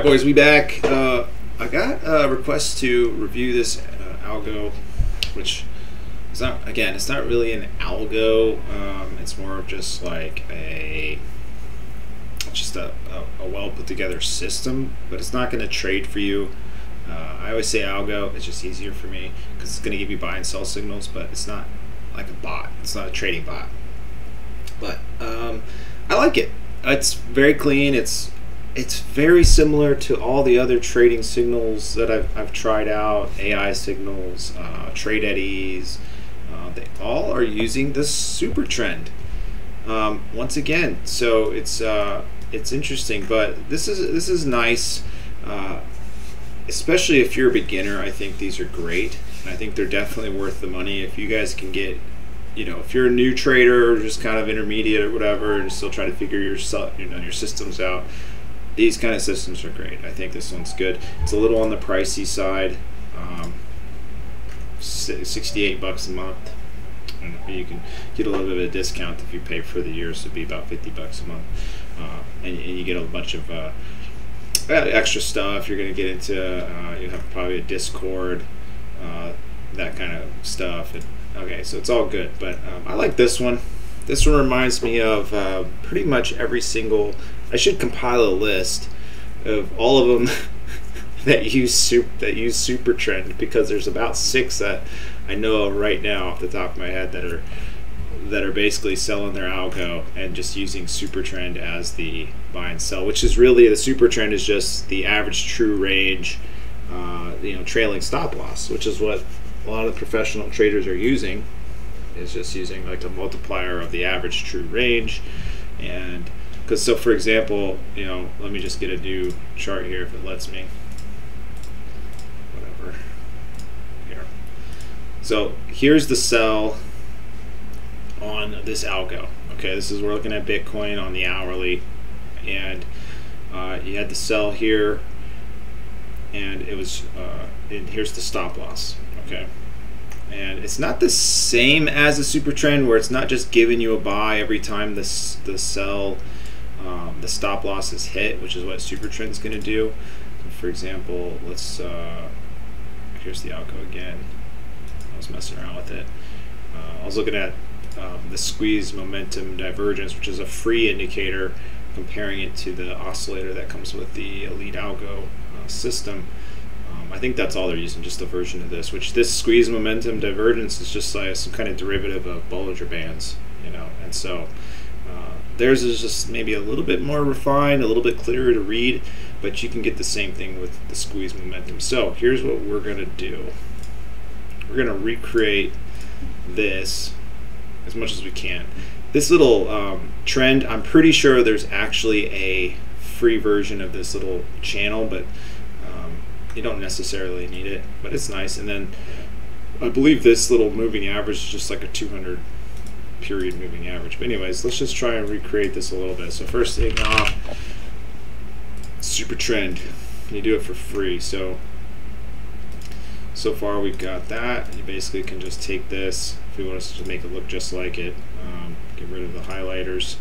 Alright boys, we back. I got a request to review this algo, which is not, again, it's not really an algo. It's more of just like a well put together system, but it's not going to trade for you. I always say algo, it's just easier for me because it's going to give you buy and sell signals, but it's not like a bot. It's not a trading bot. But I like it. It's very clean. It's very similar to all the other trading signals that I've tried out, AI signals, trade eddies. They all are using the super trend. Once again, so it's interesting, but this is nice, especially if you're a beginner. I think these are great, and I think they're definitely worth the money. If you guys can get, if you're a new trader or just kind of intermediate or whatever, and still trying to figure your systems out, these kind of systems are great. I think this one's good. It's a little on the pricey side, 68 bucks a month. And you can get a little bit of a discount if you pay for the year, so it'd be about 50 bucks a month, and you get a bunch of extra stuff. You're going to get into you have probably a Discord, that kind of stuff. Okay, so it's all good, but I like this one. This one reminds me of pretty much every single. I should compile a list of all of them that use super trend, because there's about 6 that I know of right now off the top of my head that are basically selling their algo and just using super trend as the buy and sell, which is really, the super trend is just the average true range, trailing stop loss, which is what a lot of professional traders are using. Is just using like a multiplier of the average true range. And because, so for example, let me just get a new chart here if it lets me. Whatever. Here. So here's the sell on this algo. Okay, we're looking at Bitcoin on the hourly, and you had the sell here, and it was and here's the stop loss. Okay, and it's not the same as a super trend, where it's not just giving you a buy every time the sell, the stop loss is hit, which is what super trend is going to do. So for example, let's here's the algo again. I was messing around with it. I was looking at the squeeze momentum divergence, which is a free indicator, comparing it to the oscillator that comes with the EliteAlgo system. I think that's all they're using, just a version of this, which this squeeze momentum divergence is just like some kind of derivative of Bollinger Bands, and so theirs is just maybe a little bit more refined, a little bit clearer to read, but you can get the same thing with the squeeze momentum. So here's what we're going to do. We're going to recreate this as much as we can. This little trend, I'm pretty sure there's actually a free version of this little channel, but you don't necessarily need it, but it's nice. And then I believe this little moving average is just like a 200 period moving average. But anyways, let's just try and recreate this a little bit. So first thing off, super trend. You do it for free. So far we've got that. You basically can just take this, if we want us to make it look just like it, get rid of the highlighters,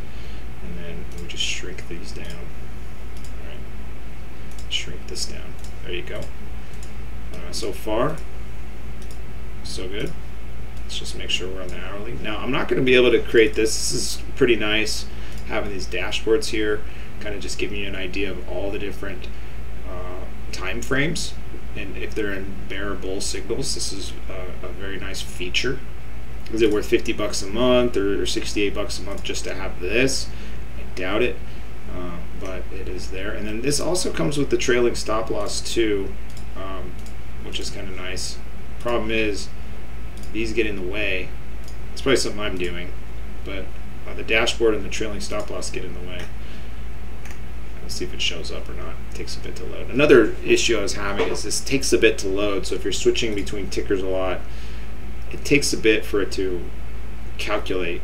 and then we just shrink these down. All right, shrink this down. There you go. So far, so good. Let's just make sure we're on the hourly. Now, I'm not going to be able to create this. This is pretty nice, having these dashboards here, kind of just giving you an idea of all the different time frames, and if they're in bear or bull signals. This is a very nice feature. Is it worth 50 bucks a month or 68 bucks a month just to have this? I doubt it. But it is there. And then this also comes with the trailing stop loss too, which is kind of nice. Problem is, these get in the way. It's probably something I'm doing, but the dashboard and the trailing stop loss get in the way. Let's see if it shows up or not. It takes a bit to load. Another issue I was having is this takes a bit to load. So if you're switching between tickers a lot, it takes a bit for it to calculate.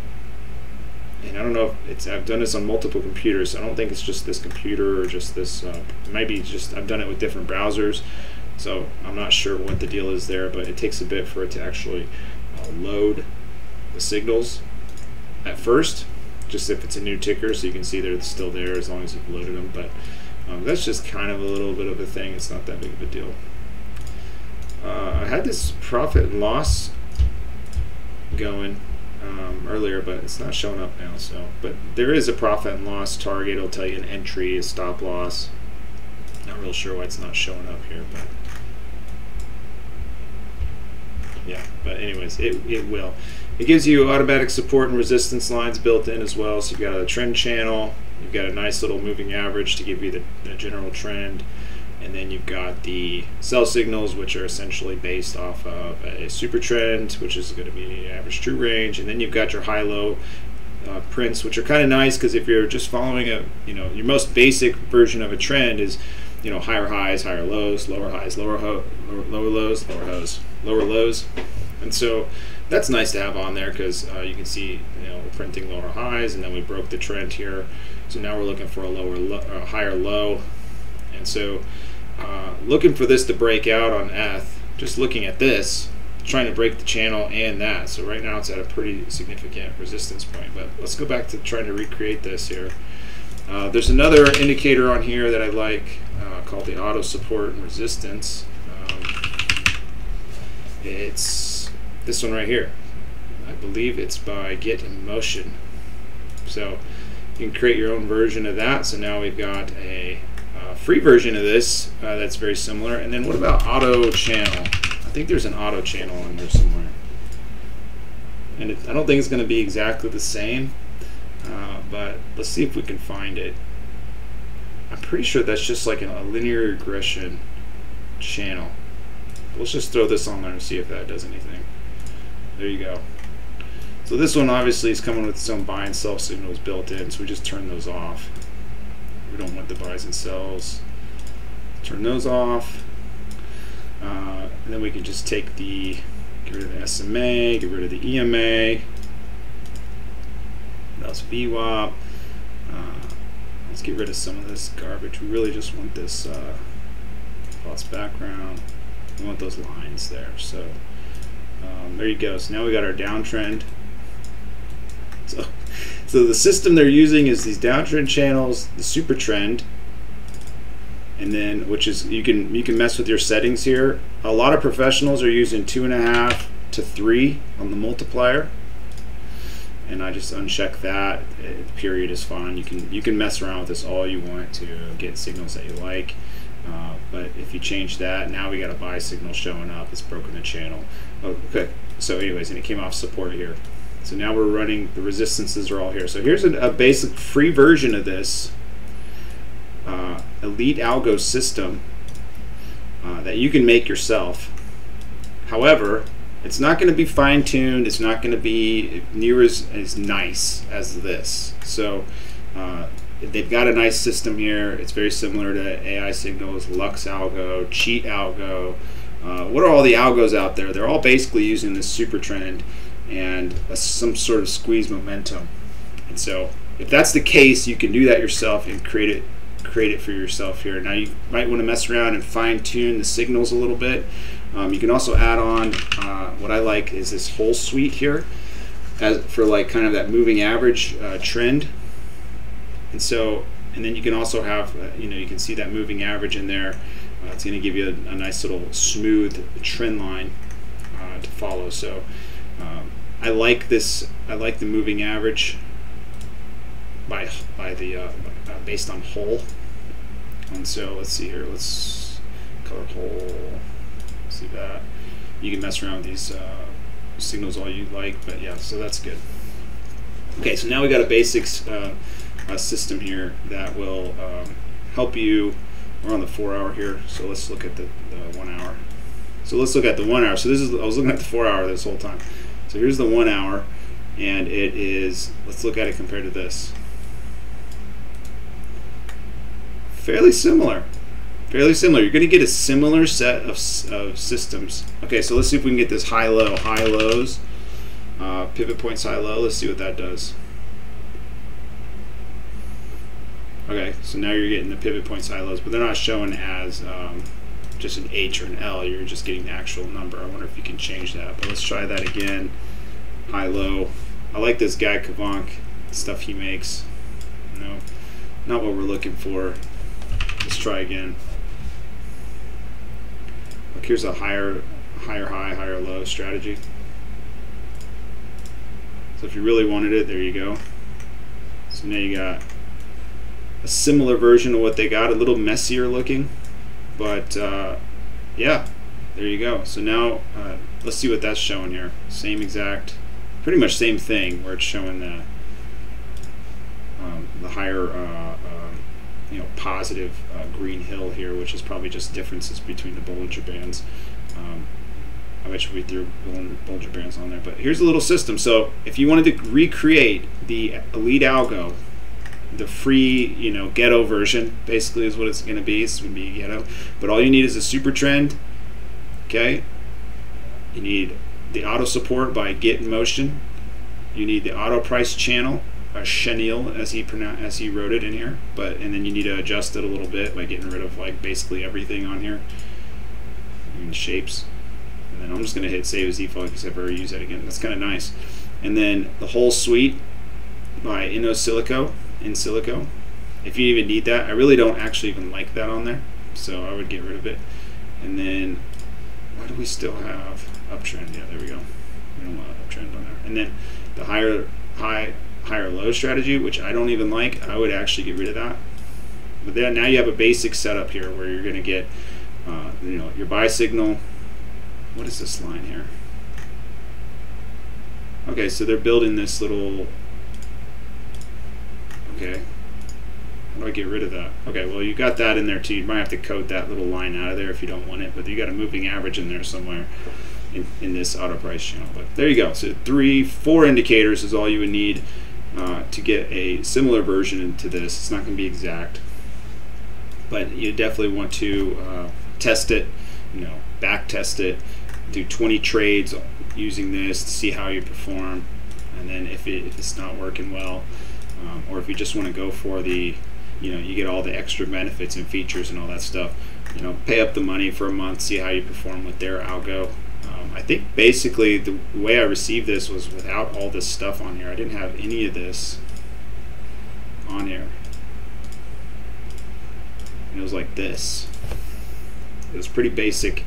And I don't know if it's, I've done this on multiple computers, so I don't think it's just this computer or just this, it might be just, I've done it with different browsers, so I'm not sure what the deal is there, but it takes a bit for it to actually load the signals at first, just if it's a new ticker, so you can see they're still there as long as you've loaded them. But That's just kind of a little bit of a thing. It's not that big of a deal. I had this profit and loss going earlier, but it's not showing up now. So, but there is a profit and loss target. It'll tell you an entry, a stop loss. Not real sure why it's not showing up here, but yeah. But anyways, it will. It gives you automatic support and resistance lines built in as well. So you've got a trend channel. You've got a nice little moving average to give you the general trend. And then you've got the sell signals, which are essentially based off of a super trend, which is going to be average true range. And then you've got your high-low prints, which are kind of nice because if you're just following your most basic version of a trend is, higher highs, higher lows, lower highs, lower lows, lower lows. And so that's nice to have on there because you can see, we're printing lower highs, and then we broke the trend here. So now we're looking for a higher low. And so looking for this to break out on ETH, just looking at this, trying to break the channel and that. So right now it's at a pretty significant resistance point. But let's go back to trying to recreate this here. There's another indicator on here that I like called the auto support and resistance. It's this one right here. I believe it's by Get in Motion. So you can create your own version of that. So now we've got a free version of this that's very similar. And then what about auto channel? I think there's an auto channel in there somewhere. And I don't think it's going to be exactly the same, but let's see if we can find it. I'm pretty sure that's just like a linear regression channel. Let's just throw this on there and see if that does anything. There you go. So this one obviously is coming with its own buy and sell signals built in, so we just turn those off. We don't want the buys and sells. Turn those off. And then we can just get rid of the SMA, get rid of the EMA. That's VWAP. Let's get rid of some of this garbage. We really just want this false background. We want those lines there. So there you go. So now we got our downtrend. So the system they're using is these downtrend channels, the super trend, and then which is you can mess with your settings here. A lot of professionals are using 2.5 to 3 on the multiplier, and I just uncheck that. Period is fine. You can mess around with this all you want to get signals that you like. But if you change that, now we got a buy signal showing up. It's broken the channel. Okay. So anyways, and it came off support here. So now we're running, the resistances are all here. So here's a basic free version of this EliteAlgo system that you can make yourself. However, it's not going to be fine-tuned. It's not going to be near as nice as this. So they've got a nice system here. It's very similar to AI Signals, EliteAlgo, CheatAlgo. What are all the algos out there? They're all basically using this super trend and some sort of squeeze momentum. And so if that's the case, you can do that yourself and create it for yourself here. Now you might want to mess around and fine-tune the signals a little bit. You can also add on what I like is this whole suite here for like kind of that moving average trend. And then you can also have you can see that moving average in there. It's going to give you a nice little smooth trend line to follow. So I like this. I like the moving average based on whole. And so let's see here. Let's color whole. See that. You can mess around with these signals all you like, but yeah. So that's good. Okay, so now we got a basics system here that will help you. We're on the 4 hour here, so let's look at the 1 hour. So let's look at the 1 hour. So I was looking at the 4 hour this whole time. So here's the 1 hour, and it is, let's look at it compared to this. Fairly similar. Fairly similar. You're going to get a similar set of systems. Okay, so let's see if we can get this high-low, high-lows, pivot points high-low. Let's see what that does. Okay, so now you're getting the pivot points high-lows, but they're not showing as just an H or an L. You're just getting the actual number. I wonder if you can change that. But let's try that again. High-low. I like this guy Kavank stuff he makes. No, not what we're looking for. Let's try again. Look, here's a higher high, higher low strategy. So if you really wanted it, there you go. So now you got a similar version of what they got, a little messier looking, but yeah, there you go. So now let's see what that's showing here. Same exact, pretty much same thing, where it's showing the higher you know, positive green hill here, which is probably just differences between the Bollinger Bands. I bet you we threw Bollinger Bands on there, but here's a little system. So if you wanted to recreate the EliteAlgo, the free, you know, ghetto version, basically is what it's going to be. It's going to be ghetto, but all you need is a super trend. Okay, you need the auto support by Get in Motion. You need the auto price channel, chenille as he wrote it in here, and then you need to adjust it a little bit by getting rid of like basically everything on here, even shapes. And then I'm just going to hit save as default because I've already used that again. That's kind of nice. And then the whole suite by In Silico. If you even need that, I really don't actually even like that on there, so I would get rid of it. And then why do we still have uptrend? Yeah, there we go. We don't want uptrend on there. And then the higher low strategy, which I don't even like, I would actually get rid of that. But then now you have a basic setup here where you're going to get you know, your buy signal. What is this line here? Okay, so they're building this little. Okay, how do I get rid of that? Okay, well, you got that in there too. You might have to code that little line out of there if you don't want it, but you got a moving average in there somewhere in this auto price channel. But there you go. So 4 indicators is all you would need to get a similar version into this. It's not going to be exact, but you definitely want to test it, you know, back test it, do 20 trades using this to see how you perform, and then if it's not working well, or if you just want to go for the, you know, you get all the extra benefits and features and all that stuff, you know, pay up the money for a month, see how you perform with their algo. I think basically the way I received this was without all this stuff on here. I didn't have any of this on here. And it was like this. It was pretty basic,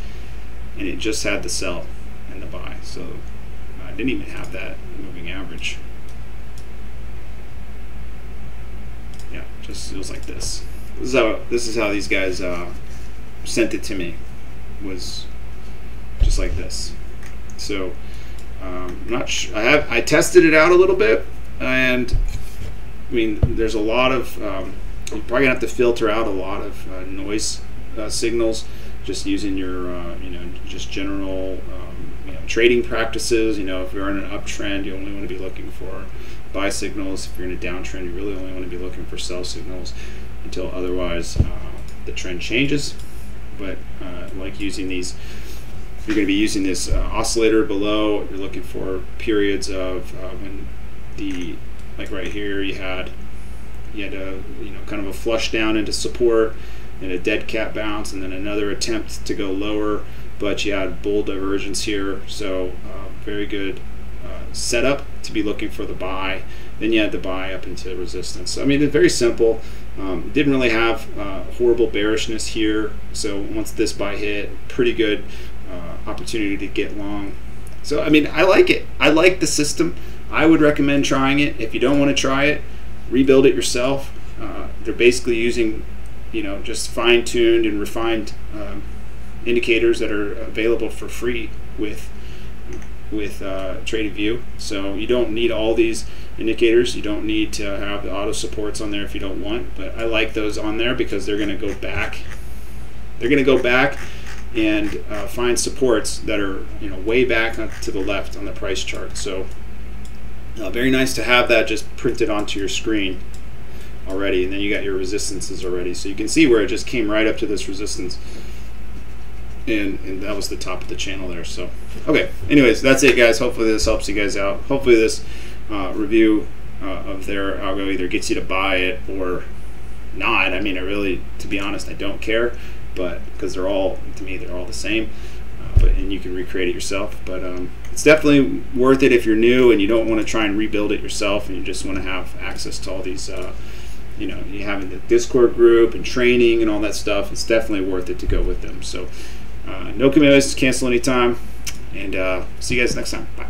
and it just had the sell and the buy. So I didn't even have that moving average. Yeah, just it was like this. This is how these guys sent it to me. Was just like this. So not I tested it out a little bit, and I mean, there's a lot of you're probably gonna have to filter out a lot of noise signals, just using your you know, just general you know, trading practices. You know, if you're in an uptrend, you only want to be looking for buy signals. If you're in a downtrend, you really only want to be looking for sell signals until otherwise the trend changes. But like using these, you're going to be using this oscillator below. You're looking for periods of when the, like right here, you had a, you know, kind of a flush down into support and a dead cat bounce, and then another attempt to go lower, but you had bull divergence here. So very good setup to be looking for the buy. Then you had the buy up into resistance. So I mean, it's very simple. Didn't really have horrible bearishness here. So once this buy hit, pretty good opportunity to get long. So I mean, I like it. I like the system. I would recommend trying it. If you don't want to try it, rebuild it yourself. They're basically using, you know, just fine-tuned and refined indicators that are available for free with TradingView. So you don't need all these indicators. You don't need to have the auto supports on there if you don't want, but I like those on there because they're going to go back. They're going to go back and find supports that are, you know, way back to the left on the price chart. So very nice to have that just printed onto your screen already, and then you got your resistances already, so you can see where it just came right up to this resistance, and that was the top of the channel there. So okay, anyways, that's it, guys. Hopefully this helps you guys out. Hopefully this review of their algo either gets you to buy it or not. I mean, I really, to be honest, I don't care, but because they're all, to me, they're all the same. And you can recreate it yourself, but it's definitely worth it if you're new and you don't want to try and rebuild it yourself, and you just want to have access to all these you having the Discord group and training and all that stuff, it's definitely worth it to go with them. So no commitments, cancel anytime, and see you guys next time. Bye.